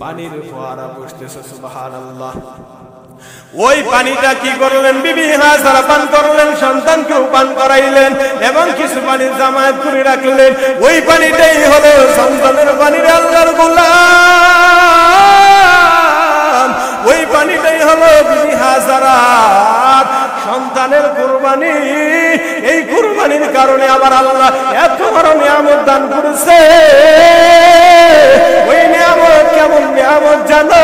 পানির ফোয়ারা বসতেছে, সুবহানাল্লাহ। ওই পানিটা কি করলেন? বিবি হাজরা পান করলেন, সন্তানকেও পান করাইলেন এবং কিছু পানি জামায়াত করে রাখলেন। ওই পানিটাই হলো জমজমের পানি রে আল্লাহর গোলাম। ওই পানিটাই হলো বিবি হাজরার সন্তানের কুরবানি। এই কুরবানির কারণে আবার আল্লাহ এত বড় নিয়ামত দান করেছে। ওই নিয়ামত কেমন নিয়ামত জানো?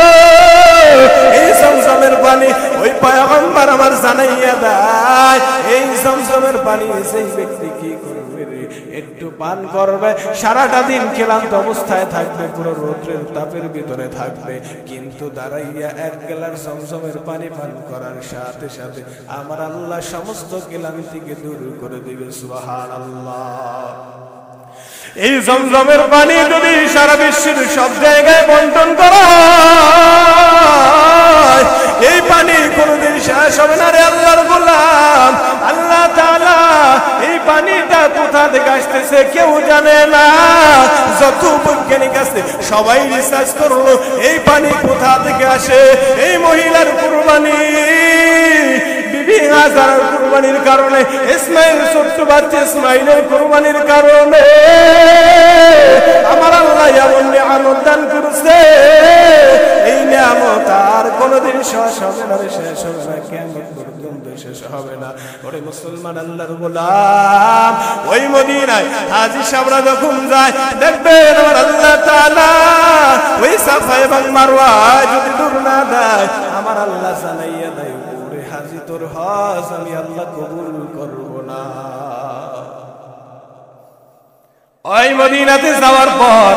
এই জমজমের পানি ওই পয়গম্বর আমার জানাইয়া দেয়, এই জমজমের পানি সেই ব্যক্তি কি করবে রে? একটু পান করবে, সারাটা দিন ক্লান্ত অবস্থায় থাকবে, পুরো রৌদ্রের তাপের ভিতরে থাকবে, কিন্তু দাঁড়াইয়া এক গ্লাস জমজমের পানি পান করার সাথে সাথে আমার আল্লাহ সমস্ত ক্লান্তিকে দূর করে দিবে, সুবহানাল্লাহ। এই জমজমের পানি যদি সারা বিশ্বের সব জায়গায় বন্টন করা হয়, এই পানি কোনদিন শেষ হবে না রে আল্লাহর গোলাম। আল্লাহ তাআলা এই পানিটা কোথা থেকে আসতেছে কেউ জানে না। যত বৈজ্ঞানিক আছে সবাই রিসার্চ করলো এই পানি কোথা থেকে আসে। এই মহিলার কুরবানি, বিবি হাজরার কুরবানির কারণে, ইসমাইল ছোট্ট বাচ্চা ইসমাইলের কুরবানির কারণে আমার আল্লাহ এমন নিয়ামত দান করেছে। এই নিয়ামত আর কোনদিন শেষ হবে না রে, শেষ হবে না, কিয়ামত পর্যন্ত শেষ হবে না। ওরে মুসলমান আল্লাহর গোলাম, ওই মদিনায় হাজী সাহেবরা যখন যায় দেখবেন আমার আল্লাহ তাআলা ওই সাফা এবং মারওয়া যদি দূর না দেয়, আমার আল্লাহ জানাইয়া দেয়, ওরে হাজী তোর হজ আমি আল্লাহ কবুল করব না। ওই মদিনাতে যাওয়ার পর